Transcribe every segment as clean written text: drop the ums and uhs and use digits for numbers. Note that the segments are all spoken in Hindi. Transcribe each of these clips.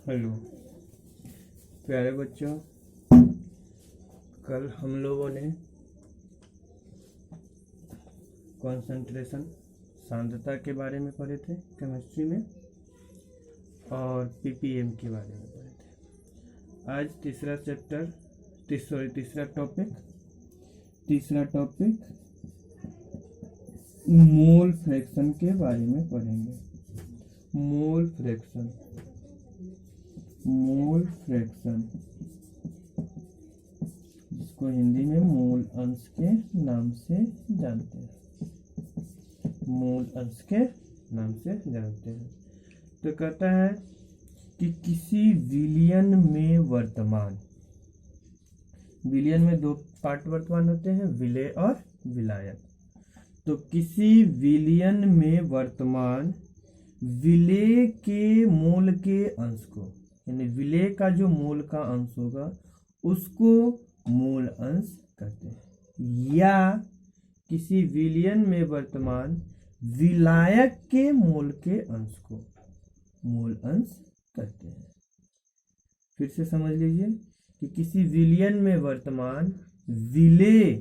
हेलो प्यारे बच्चों, कल हम लोगों ने कंसंट्रेशन सांद्रता के बारे में पढ़े थे केमिस्ट्री में और पीपीएम के बारे में पढ़े थे। आज तीसरा टॉपिक मोल फ्रैक्शन के बारे में पढ़ेंगे। मोल फ्रैक्शन जिसको हिंदी में मूल अंश के नाम से जानते हैं। तो कहता है कि किसी विलयन में वर्तमान, विलयन में दो पार्ट वर्तमान होते हैं, विलेय और विलायक। तो किसी विलयन में वर्तमान विलेय के मोल के अंश को, यानी विलेय का जो मोल का अंश होगा उसको मोल अंश कहते हैं, या किसी विलयन में वर्तमान विलायक के मोल के अंश को मोल अंश कहते हैं। फिर से समझ लीजिए कि किसी विलयन में वर्तमान विलेय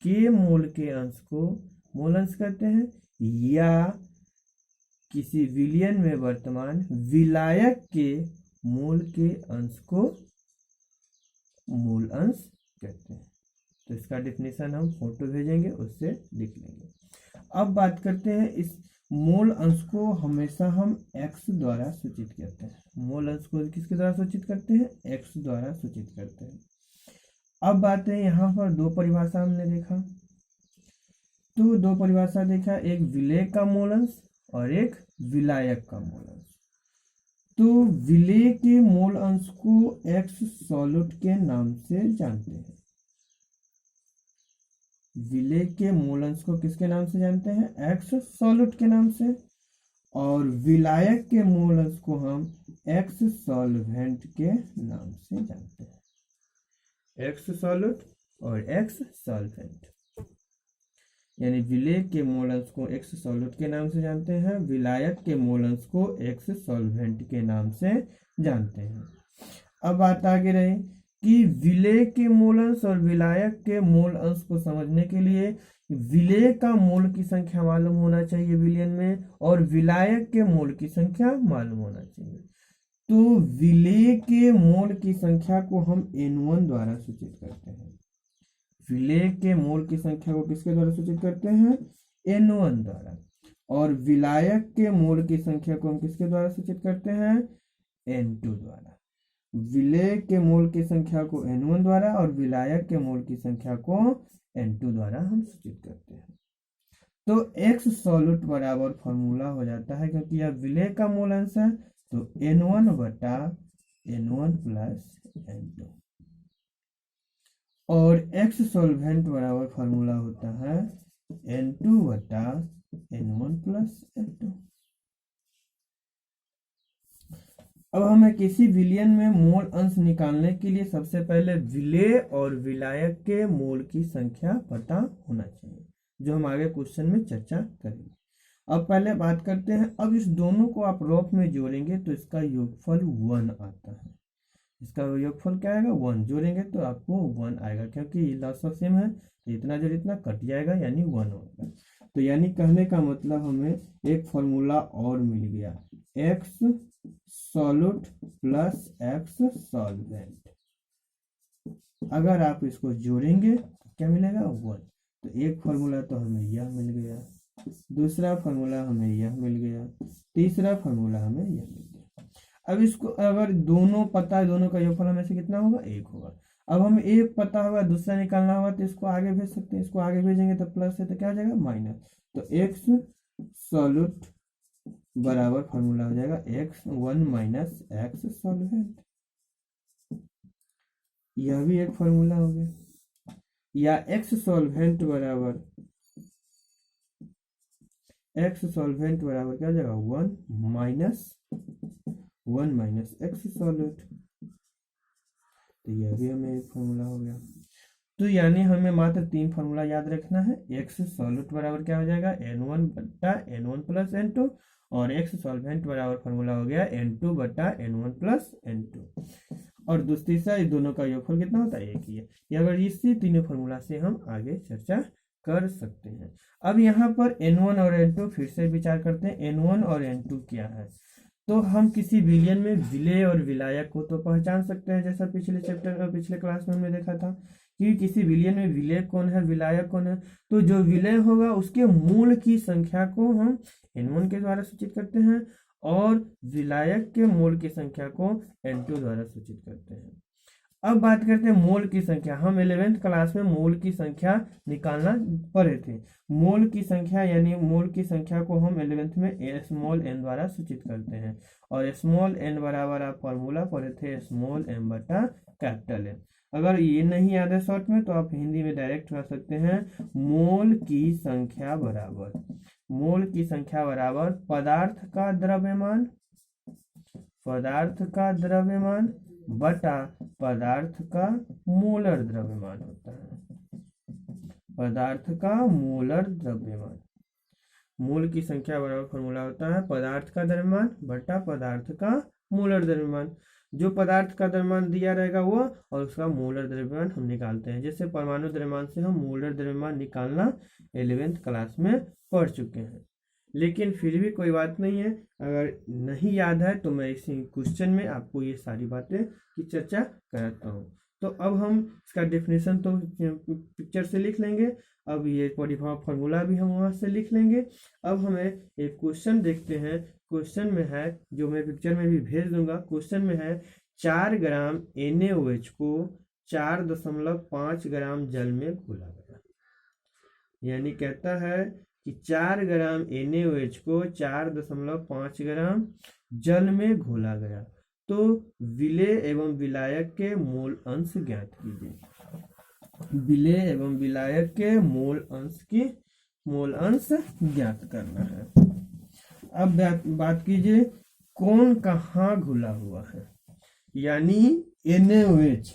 के मोल के अंश को मोल अंश कहते हैं, या किसी विलयन में वर्तमान विलायक के मोल के अंश को मूल अंश कहते हैं। तो इसका डेफिनेशन हम फोटो भेजेंगे, उससे लिख लेंगे। अब बात करते हैं, इस मोल अंश को हमेशा हम x द्वारा सूचित करते हैं। मोल अंश को किसके द्वारा सूचित करते हैं? x द्वारा सूचित करते हैं। अब बात है, यहाँ पर दो परिभाषा हमने देखा, तो दो परिभाषा देखा, एक विलेय का मोल अंश और एक विलायक का मोल अंश। तो विलेय के मोल अंश को x सॉल्यूट के नाम से जानते हैं। विलेय के मोल अंश को किसके नाम से जानते हैं? x सॉल्यूट के नाम से। और विलायक के मोल अंश को हम x सॉल्वेंट के नाम से जानते हैं। x सॉल्यूट और x सॉल्वेंट, यानी विलेय के मोल अंश को x सॉल्यूट के नाम से जानते हैं, विलायक के मोल अंश को x सॉल्वेंट के नाम से जानते हैं। अब बात आगे रही कि विलेय के मोल अंश और विलायक के मोल अंश को समझने के लिए विलेय का मोल की संख्या मालूम होना चाहिए विलयन में, और विलायक के मोल की संख्या मालूम होना चाहिए। तो विलेय के मोल की संख्या को हम N1 द्वारा सूचित करते हैं। विलेय के मोल की संख्या को किसके द्वारा सूचित करते हैं? N1 द्वारा। और विलायक के मोल की संख्या को हम किसके द्वारा सूचित करते हैं? N2 द्वारा। विलेय के मोल की संख्या को N1 द्वारा और विलायक के मोल की संख्या को N2 द्वारा हम सूचित करते हैं। तो x सॉल्यूट बराबर फॉर्मूला हो जाता है, क्योंकि यह विलेय का मोल अंश है, तो N1 बटा N1 प्लस N2। और x सॉल्वेंट बराबर फॉर्मूला होता है N2 बटा N1 प्लस N2। अब हमें किसी विलयन में मोल अंश निकालने के लिए सबसे पहले विलेय और विलायक के मोल की संख्या पता होना चाहिए, जो हम आगे क्वेश्चन में चर्चा करेंगे। अब पहले बात करते हैं, अब इस दोनों को आप रॉप में जोड़ेंगे तो इसका योगफल 1 आता है। इसका योगफल क्या आएगा? 1। जोड़ेंगे तो आपको 1 आएगा, क्योंकि लॉस ऑफ सेम है, तो इतना जो इतना कट जाएगा, यानी 1 होगा। तो यानी कहने का मतलब हमें एक फॉर्मूला और मिल गया, x solute plus x solvent. अगर आप इसको जोड़ेंगे तो क्या मिलेगा? 1। तो एक फॉर्मूला तो हमें यह मिल गया, दूसरा फॉर्मूला हमें यह मिल गया, तीसरा फॉर्मूला हमें यह मिल गया। अब इसको अगर दोनों पता है, दोनों का योगफल हमें से कितना होगा? 1 होगा। अब हमें एक पता होगा, दूसरा निकालना होगा, तो इसको आगे भेज सकते हैं। इसको आगे भेजेंगे तो प्लस है, तो क्या हो जाएगा? माइनस। तो x सॉल्यूट बराबर फॉर्मूला हो जाएगा x1 माइनस x सॉल्वेंट। यह भी एक फॉर्मूला हो गया। या x सॉल्वेंट बराबर क्या हो जाएगा? 1 माइनस x सॉल्वेंट। तो यह भी हमें एक फॉर्मूला हो गया। तो यानी हमें मात्र 3 फॉर्मूला याद रखना है। x सॉल्यूट बराबर क्या हो जाएगा? N1 बटा N1 प्लस N2, और एक्स सॉल्वेंट बराबर फार्मूला हो गया N2 बटा N1 प्लस N2। और तीसरा इस दोनों का योगफल कितना होता है, एक ही है। ये अगर इसी तीनों फार्मूला से हम आगे चर्चा कर सकते हैं। अब यहाँ पर N1 और N2 फिर से विचार करते हैं। N1 और N2 क्या है, तो हम किसी विलयन में विलेय और विलायक को तो पहचान सकते हैं, जैसा पिछले चैप्टर पिछले क्लास में हमने देखा था कि किसी विलयन में विलेय कौन है, विलायक कौन है। तो जो विलेय होगा उसके मूल की संख्या को हम N1 के द्वारा सूचित करते हैं और विलायक के मूल की संख्या को N2 द्वारा सूचित करते हैं। अब बात करते हैं मोल की संख्या। हम 11th क्लास में मोल की संख्या निकालना पढ़े थे। मोल की संख्या यानी मोल की संख्या को हम 11th में स्मॉल n द्वारा सूचित करते हैं और स्मॉल n बराबर आप फॉर्मूला पढ़े थे स्मॉल m बटा कैपिटल M। अगर ये नहीं याद है शॉर्ट में तो आप हिंदी में डायरेक्ट कर सकते हैं मोल की संख्या बराबर पदार्थ का द्रव्यमान बटा पदार्थ का मोलर द्रव्यमान होता है। पदार्थ का मोलर द्रव्यमान, मोल की संख्या बराबर फॉर्मूला होता है पदार्थ का द्रव्यमान बटा पदार्थ का मोलर द्रव्यमान। जो पदार्थ का द्रव्यमान दिया रहेगा वो और उसका मोलर द्रव्यमान हम निकालते हैं। जैसे परमाणु द्रव्यमान से हम मोलर द्रव्यमान निकालना 11th क्लास में पढ़ चुके हैं। लेकिन फिर भी कोई बात नहीं है, अगर नहीं याद है तो मैं इसी क्वेश्चन में आपको ये सारी बातें की चर्चा कराता हूँ। तो अब हम इसका डेफिनेशन तो पिक्चर से लिख लेंगे, अब ये फॉर्मूला भी हम वहाँ से लिख लेंगे। अब हमें एक क्वेश्चन देखते हैं। क्वेश्चन में है, जो मैं पिक्चर में भी भेज दूंगा, क्वेश्चन में है 4 ग्राम NaOH को 4.5 ग्राम जल में घोला गया। यानी कहता है कि 4 ग्राम NaOH को 4.5 ग्राम जल में घोला गया, तो विलेय एवं विलायक के मोल अंश ज्ञात कीजिए। विलेय एवं विलायक के मोल अंश ज्ञात करना है। अब बात कीजिए कौन कहाँ घुला हुआ है, यानी NaOH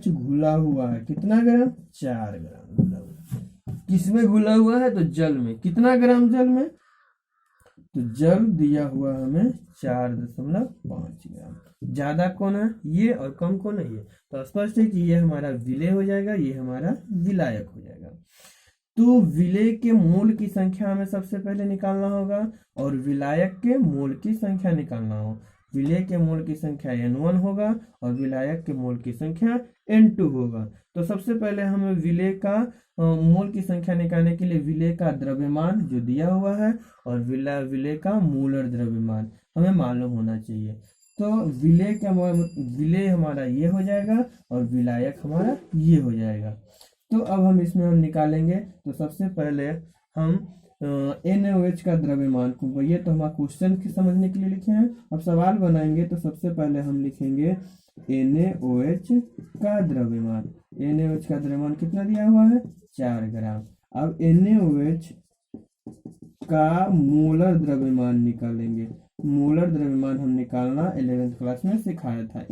घुला हुआ है कितना ग्राम, 4 ग्राम घुला हुआ है। किसमें घुला हुआ है, तो जल में। कितना ग्राम जल में, तो जल दिया हुआ हमें 4.5 ग्राम। ज्यादा कौन है, ये, और कम कौन है, ये। तो स्पष्ट है कि ये हमारा विलेय हो जाएगा, ये हमारा विलायक हो जाएगा। तो विलेय के मोल की संख्या हमें सबसे पहले निकालना होगा और विलायक के मोल की संख्या निकालना होगा। विलेय के मोल की संख्या N1 होगा और विलायक के मोल की संख्या N2 होगा। तो सबसे पहले हमें विलेय का मोल की संख्या निकालने के लिए विलेय का द्रव्यमान जो दिया हुआ है और विलेय का मोलर द्रव्यमान हमें मालूम होना चाहिए। तो विलेय हमारा ये हो जाएगा और विलायक हमारा ये हो जाएगा। तो अब हम इसमें निकालेंगे। तो सबसे पहले हम NaOH का द्रव्यमान को, ये तो हमारा क्वेश्चन के समझने के लिए लिखे हैं। अब सवाल बनाएंगे तो सबसे पहले हम लिखेंगे NaOH का द्रव्यमान। NaOH का द्रव्यमान कितना दिया हुआ है, 4 ग्राम। अब NaOH का मोलर द्रव्यमान निकालेंगे। मोलर द्रव्यमान हम निकालना 11th क्लास में सिखाया था।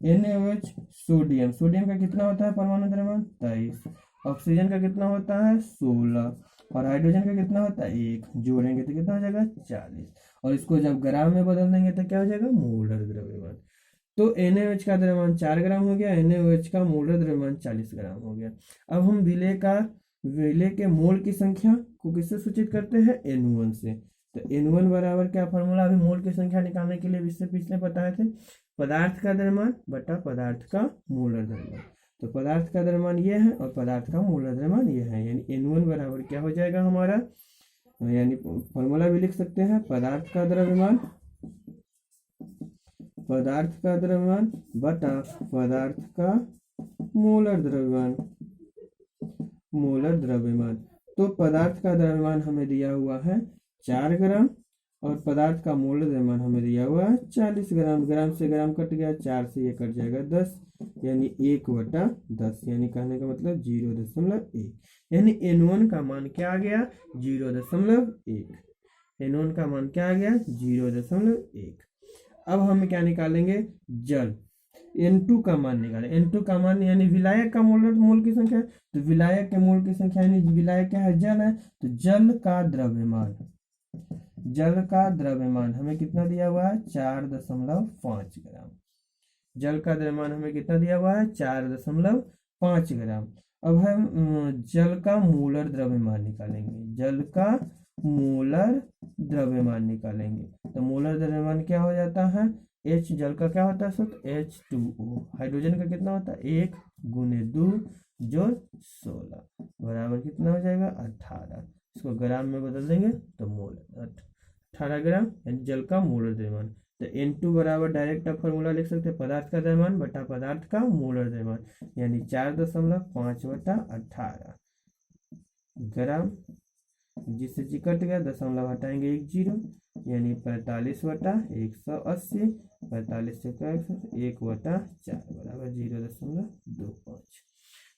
NaOH सोडियम का कितना होता है परमाणु द्रव्यमान, 23। ऑक्सीजन का कितना होता है, 16। और हाइड्रोजन का कितना होता है, 1। जोड़ेंगे तो कितना हो जाएगा, 40। और इसको जब ग्राम में बदल देंगे तो क्या हो जाएगा, मोलर द्रव्यमान। तो NaOH का द्रव्यमान 4 ग्राम हो गया, NaOH का मोलर द्रव्यमान 40 ग्राम हो गया। अब हम विलेय के मोल की संख्या को किससे सूचित करते हैं, N1 से। तो N1 बराबर क्या फॉर्मूला, अभी मोल की संख्या निकालने के लिए इससे पिछले बताए थे, पदार्थ का द्रव्यमान बटा पदार्थ का मोलर द्रव्यमान। तो पदार्थ का द्रव्यमान ये है और पदार्थ का मोलर द्रव्यमान ये है, यानी N1 बराबर क्या हो जाएगा हमारा, यानी फॉर्मूला भी लिख सकते हैं पदार्थ का द्रव्यमान बटा पदार्थ का मोलर द्रव्यमान। तो पदार्थ का द्रव्यमान हमें दिया हुआ है 4 ग्राम और पदार्थ का मोलर द्रव्यमान हमें दिया हुआ है 40 ग्राम। ग्राम से ग्राम कट गया, 4 से ये कट जाएगा 10, यानी 1/10, यानी कहने का मतलब 0.1। यानी N1 का मान क्या आ गया, 0.1। N1 का मान क्या आ गया, 0.1। अब हम क्या निकालेंगे, जल। N2 का मान निकालें। N2 का मान यानी विलायक का मोल की संख्या, तो विलायक के मोल की संख्या यानी विलायक क्या है, जल है, तो जल का द्रव्यमान हमें कितना दिया हुआ है, 4.5 ग्राम। जल का द्रव्यमान हमें कितना दिया हुआ है, 4.5 ग्राम। अब हम जल का मोलर द्रव्यमान निकालेंगे। तो मोलर द्रव्यमान क्या हो जाता है, H जल का क्या होता है सूत्र, H2O। हाइड्रोजन का कितना होता है, 1 × 2 जो 16 बराबर कितना हो जाएगा, 18। इसको ग्राम में बदल देंगे तो मोल 18 ग्राम यानी जल का मोलर द्रव्यमान। तो N2 बराबर डायरेक्ट आप फॉर्मूला लिख सकते हैं, पदार्थ का द्रव्यमान बटा पदार्थ का मोलर द्रव्यमान, यानी 4.5/18 ग्राम, जिससे जी कट गया, दशमलव हटाएंगे 1 0, यानी 45/180, 45 से 1/4 बराबर 0.25।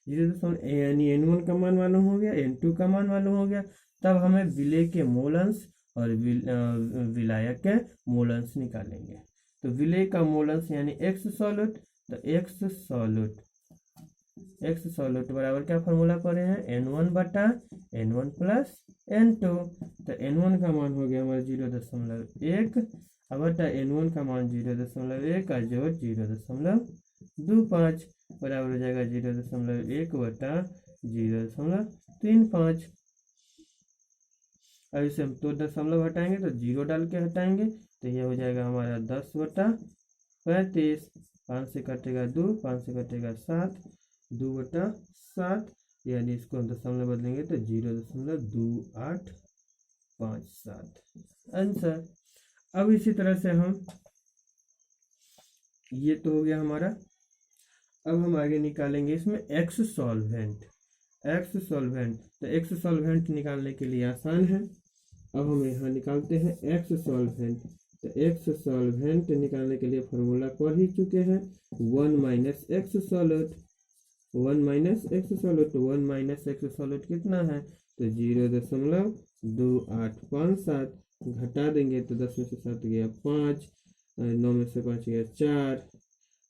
यानी N1 का मान मालूम हो गया, N2 का मान मालूम हो गया। तब हमें विलेय के मोल अंश और विलायक के मोल अंश निकालेंगे। तो विलेय का मोल अंश यानी एक्स सॉल्यूट, तो एक्स सॉल्यूट बराबर क्या फॉर्मूला पढ़े हैं, N1/N1 + N2। तो N1 का मान हो गया हमारा 0.1 बटा N1 का मान 0.1 का जोड़ 0.25 बराबर हो जाएगा 0.1/0.35। अब इसे हम 2 दशमलव हटाएंगे तो 0 डाल के हटाएंगे, तो यह हो जाएगा हमारा 10/35। 5 से कटेगा 2, 5 से कटेगा 7, 2/7, यानी इसको हम दशमलव बदलेंगे तो 0.2857 आंसर। अब इसी तरह से हम, ये तो हो गया हमारा। अब हम आगे निकालेंगे इसमें एक्स सॉल्वेंट। तो एक्स सॉल्वेंट निकालने के लिए आसान है। अब हम यहाँ निकालते हैं एक्स सॉल्वेंट। तो एक्स सॉल्वेंट निकालने के लिए फॉर्मूला पढ़ ही चुके हैं, 1 - x सॉल्यूट। 1 - x सॉल्यूट कितना है, तो 0.2857, घटा देंगे तो 10 में से 7 गया 5, 9 में से 5 गया 4,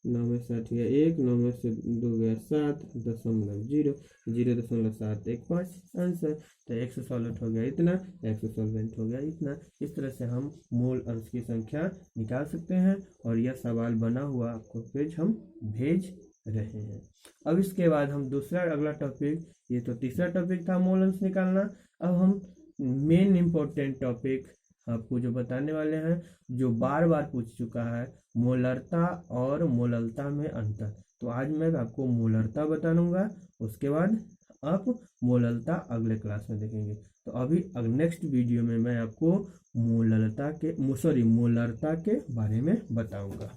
9 में से 8 गया 1, 9 में से 2 गया 7, 0.715 आंसर। तो एक्स सॉल्वेंट हो गया इतना, एक्स सॉल्वेंट हो गया इतना। इस तरह से हम मोल अंश की संख्या निकाल सकते हैं, और यह सवाल बना हुआ आपको पेज हम भेज रहे हैं। अब इसके बाद हम अगला टॉपिक, ये तो तीसरा टॉपिक था मोल अंश निकालना। अब हम मेन इम्पोर्टेंट टॉपिक आपको जो बताने वाले हैं, जो बार बार पूछ चुका है, मोलरता और मोललता में अंतर। तो आज मैं आपको मोलरता बताऊंगा, उसके बाद आप मोललता अगले क्लास में देखेंगे। तो अभी नेक्स्ट वीडियो में मैं आपको मोलरता के बारे में बताऊंगा।